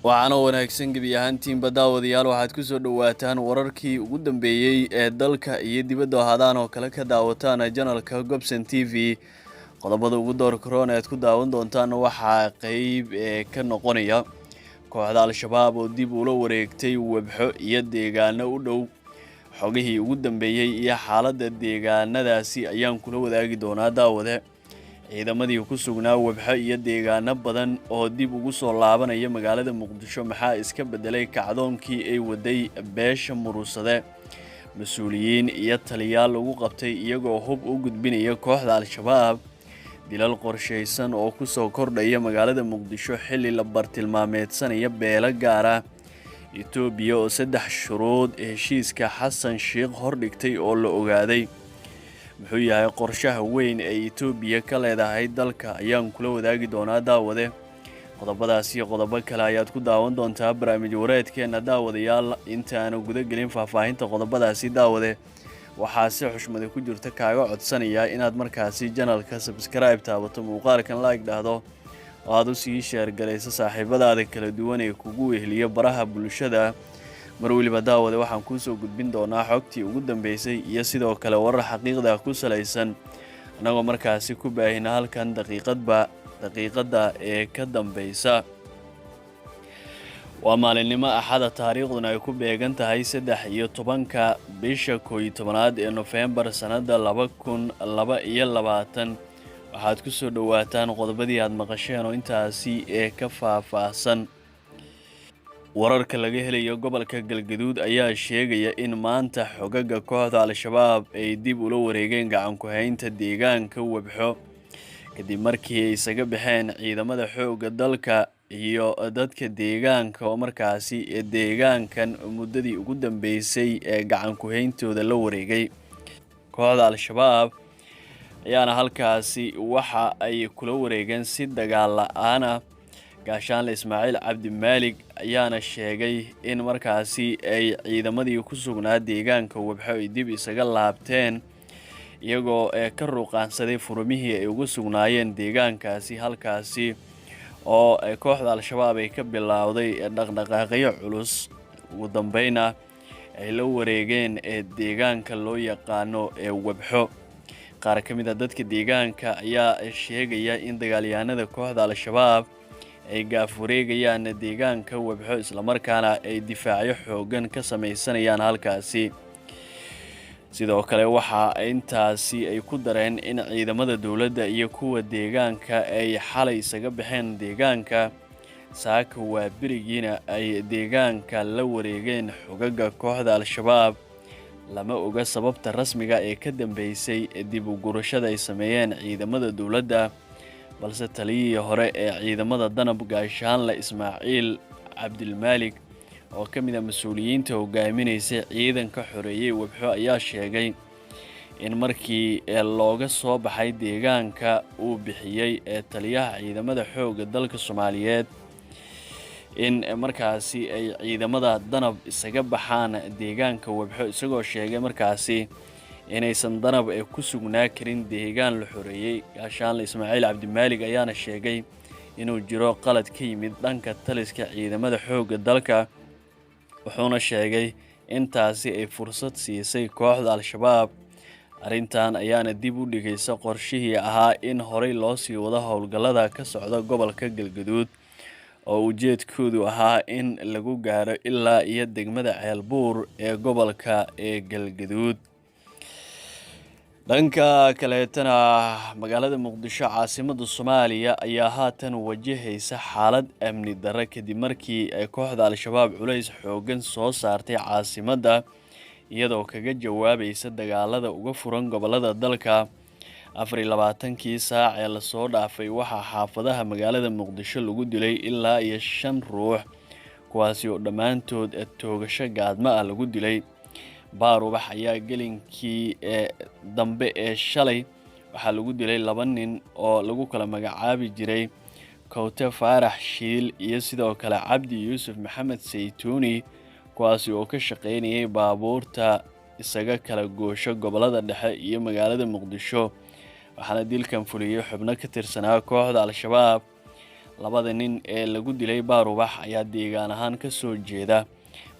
waxaana wanaagsan gebi ahaantiinba daawadayaal waxaad ku soo dhawaataan wararkii ugu dambeeyay ee dalka iyo dibadda hadaan oo kale ka daawataan channelka Gobson TV qodobada ugu door corona aad ku daawan doontaan waxa qayb ka noqonaya kooxda Al-Shabaab oo dib ula wareegtay webxo iyo deegaano u dhow xogihii ugu dambeeyay iyo xaaladda deegaanadaasi ayaan kula wadaagi doonaa daawade ciidamadii ku sugnaa webxo iyo deegaano badan oo dib ugu soo laabanaya magaalada Muqdisho maxaa iska bedelay kacdoonkii ay waday beesha Murusade mas'uuliyiin iyo taliyaal lagu qabtay iyagoo hub u gudbinaya kooxda Al-Shabaab dilal qorsheysan oo ku soo kordhaya magaalada Muqdisho xilli la bartilmaameedsanaya beela gaara Itoobiya oo 3 shuruud heshiiska Xasan Sheekh hordhigtay oo la ogaaday muxuu yahay qorshaha weyn ee Itoobiya ka leedahay dalka ayaan kula wadaagi doonaa daawade qodobadaas iyo qodobo kale ayaad ku daawan doontaa barnaamij wareedkeena daawadayaal intaan guda gelin faahfaahinta qodobadaasi daawade waxaa si xushmad ku jirta kaaga codsanaya inaad markaasi channelka subscribe taabato muuqaalkan like dhahdo oo aad u sii share gareyso saaxiibadaada kala duwan ee kugu weheliya baraha bulshada mar waliba daawade waxaan ku soo gudbin doonaa xogtii ugu dambeysay iyo sidoo kale warar xaqiiqda ku saleysan anagoo markaasi ku baahina halkan daqiiqada ee ka dambeysa waa maalinimo axada taariikhduna ay ku beegan tahay 13 bisha 11 ee November sanada 2022 waxaad ku soo dhawaataan qodobadii aad maqasheen oo intaasi ee ka faahfaahsan wararka laga helayo gobolka Galgaduud ayaa sheegaya in maanta xogaga kooxda Al-Shabaab ay dib ula wareegeen gacan ku haynta deegaanka webxo kadib markii ay isaga baxeen ciidamada xoogga dalka iyo dadka deegaanka oo markaasi deegaankan muddadii ugu dambeysay ee gacan ku hayntooda la wareegay kooxda Al-Shabaab ayaana halkaasi waxa ay kula wareegeen si dagaal la'aan ah gaashaan Ismaaciil Cabdi Maalig ayaana sheegay in markaasi ay ciidamadii ku sugnaa deegaanka webxo ay dib isaga laabteen iyagoo ka ruqaansaday furmihii ay ugu sugnaayeen deegaankaasi halkaasi oo kooxda Al-Shabaab ay ka bilowday dhaqdhaqaaqyo culus ugu dambeynna ay la wareegeen deegaanka loo yaqaano webxo qaar ka mid ah dadka deegaanka ayaa sheegaya in dagaalyahanada kooxda Al-Shabaab ay gaaf wareegayaan deegaanka webxo isla markaana ay difaacyo xoogan ka sameysanayaan halkaasi sidoo kale waxa intaasi ay ku dareen in ciidamada dawladda iyo kuwa deegaanka ay xalay isaga baxeen deegaanka saaka waa birigiina ay deegaanka la wareegeen xogaga kooxda Al-Shabaab lama oga sababta rasmiga ee ka dambeysay dib u gurashada ay sameeyeen ciidamada dawladda balse taliyihii hore ee ciidamada danab gaashaan Ismaaciil Cabdi Maalig oo ka mid ah mas'uuliyiinta hogaaminaysa ciidanka xoreeyay webxo ayaa sheegay in markii looga soo baxay deegaanka uu bixiyay taliyaha ciidamada xoogga dalka Soomaaliyeed in markaasi ay ciidamada danab isaga baxaan deegaanka webxo isagoo sheegay markaasi inaysan danab ku sugnaa karin deegaan la xoreeyay gaashaan Ismaaciil Cabdi Maalig ayaana sheegay inuu jiro qalad ka yimid dhanka taliska ciidamada xoogga dalka wuxuuna sheegay intaasi ay fursad siisay kooxda Al-Shabaab arintan ayaana dib u dhigaysa qorshihii ahaa in horey loo sii wado howlgallada ka socda gobolka Galgaduud oo ujeedkoodu ahaa in lagu gaaro ilaa iyo degmada Ceelbuur ee gobolka Galgaduud dhanka kaleetana magaalada Muqdisho caasimada Soomaaliya ayaa haatan wajahaysa xaalad amni darro kadib markii ay kooxda Al-Shabaab culays xoogan soo saartay caasimada iyadoo kaga jawaabaysa dagaalada uga furan gobolada dalka 24kii saac ee la soo dhaafay waxa xaafadaha magaalada Muqdisho lagu dilay ilaa iyo 5 ruux kuwaasi oo dhamaantood toogasho gaadma ah lagu dilay baarubax ayaa gelinkii dambe ee shalay waxa lagu dilay 2 nin oo lagu kala magacaabi jiray Kowte Faarax Shiil iyo sidoo kale Cabdi Yuusuf Maxamed Saytuuni kuwaasi oo ka shaqeynayay baabuurta isaga kala goosho gobolada dhexe iyo magaalada Muqdisho waxaana dilkan fuliyay xubno ka tirsanaa kooxda Al-Shabaab labada nin ee lagu dilay Baarubax ayaa deegaan ahaan ka soo jeeda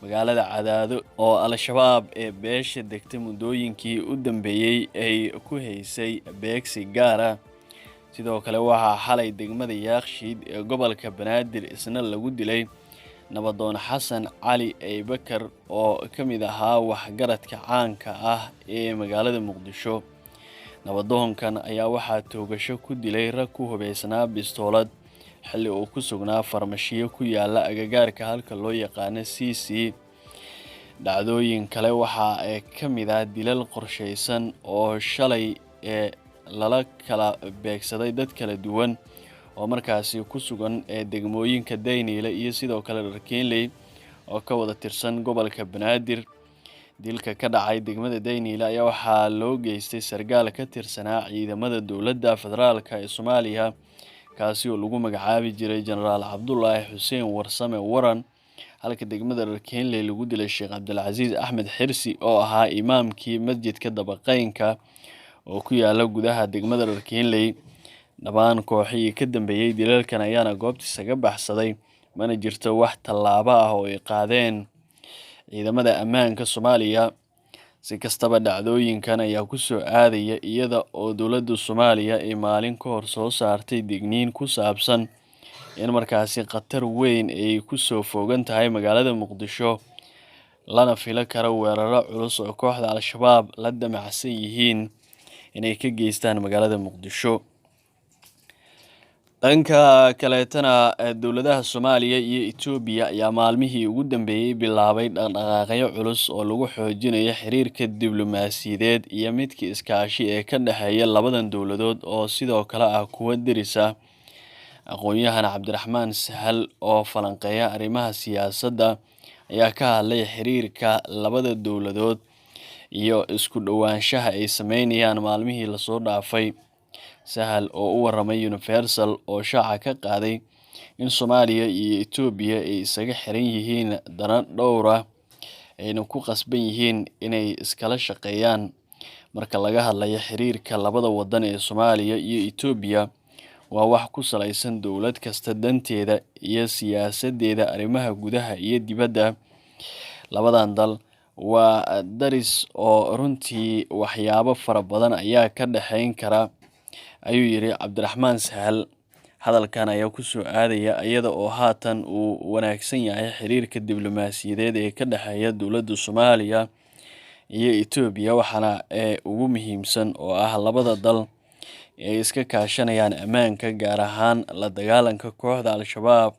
magaalada Cadaado oo Al-Shabaab ee beesha degtay muddooyinkii u dambeeyay ay ku haysay beegsi gaar ah. sidoo kale waxaa xalay degmada Yaaqshiid ee gobolka Banaadir isna lagu dilay nabadoon Xasan Cali Bakar oo ka mid ahaa waxgaradka caanka ah ee magaalada Muqdisho. nabadoonkan ayaa waxaa toogasho ku dilay rag ku hubeysnaa bistoolad xilli uu ku sugnaa farmashiyo ku yaala agagaarka halka loo yaqaan CC. dhacdooyin kale waxa ay ka mid ah dilal qorsheysan oo shalay lala kala beegsaday dad kala duwan oo markaasi ku sugan degmooyinka Daynile iyo sidoo kale Dharkiinley oo ka wada tirsan gobolka Banaadir. dilka ka dhacay degmada Daynile ayaa waxaa loo geystay sargaal ka tirsanaa ciidamada dowladda federaalka ee Soomaaliya kaasi oo lagu magacaabi jiray Generaal Cabdullaahi Xuseen Warsame Waran, halka degmada Dharkiinley lagu dilay Sheekh Cabdilcasiis Axmed Xirsi oo ahaa imaamkii masjidka Dabaqeynka oo ku yaala gudaha degmada Dharkiinley. dhammaan kooxihii ka dambeeyay dilalkan ayaana goobta isaga baxsaday, mana jirto wax tallaabo ah oo ay qaadeen ciidamada ammaanka Soomaaliya. si kastaba dhacdooyinkan ayaa ku soo aadaya iyada oo dowladda Soomaaliya ay maalin ka hor soo saartay digniin ku saabsan in markaasi khatar weyn ay ku soo fogan tahay magaalada Muqdisho, lana filo karo weeraro culus oo kooxda Al-Shabaab la damacsan yihiin inay ka geystaan magaalada Muqdisho. dhanka kaleetana dowladaha Soomaaliya iyo Itoobiya ayaa maalmihii ugu dambeeyay bilaabay dhaqdhaqaaqyo culus oo lagu xoojinayo xiriirka diblomaasiyadeed iyo midka iskaashi ee ka dhexeeya labadan dowladood oo sidoo kale ah kuwa deris ah. aqoonyahan Cabdiraxmaan Sahal oo falanqeeya arrimaha siyaasadda ayaa ka hadlay xiriirka labada dowladood iyo isku dhawaanshaha ay sameynayaan maalmihii la soo dhaafay. Sahal oo u waramay Universal oo shaaca ka qaaday in Soomaaliya iyo Itoobiya ay isaga xiran yihiin dana dhowr ah ayna ku qasban yihiin inay iskala shaqeeyaan. marka laga hadlayo xiriirka labada wadan ee Soomaaliya iyo Itoobiya, waa wax ku salaysan dowlad kasta danteeda iyo siyaasadeeda arrimaha gudaha iyo dibadda. labadan dal waa daris oo runtii waxyaabo fara badan ayaa ka dhaxayn kara, ayuu yiri Cabdiraxmaan Sahal. hadalkan ayaa ku soo aadaya iyada oo haatan uu wanaagsan yahay xiriirka diblomaasiyadeed ee ka dhexeeya dowladda Soomaaliya iyo Itoobiya, waxaana ugu muhiimsan oo ah labada dal ay iska kaashanayaan ammaanka, gaar ahaan la dagaalanka kooxda Al-Shabaab,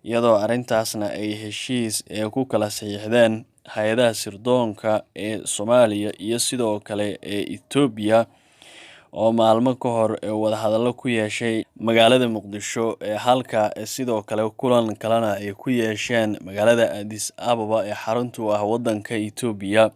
iyadoo arrintaasna ay heshiis ku kala saxiixdeen hay'adaha sirdoonka ee Soomaaliya iyo sidoo kale Itoobiya oo maalmo ka hor wada hadallo ku yeeshay magaalada Muqdisho, halka sidoo kale kulan kalena ay ku yeesheen magaalada Addis Ababa ee xarunta u ah wadanka Itoobiya.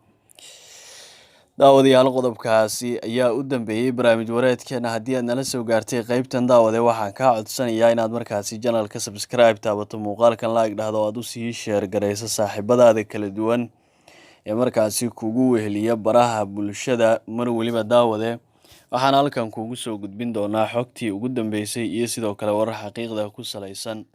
daawadayaal, qodobkaasi ayaa u dambeeyay barnaamij wareedkeena. haddii aad nala soo gaartay qaybtan daawade, waxaan kaa codsanayaa inaad markaasi channelka subscribe taabato, muuqaalkan like dhahdo, aad u sii share garayso saaxiibadaada kala duwan ee markaasi kugu weheliya baraha bulshada. mar waliba daawade, waxaan halkan kugu soo gudbin doonaa xogtii ugu dambeysay iyo sidoo kale warar xaqiiqda ku salaysan.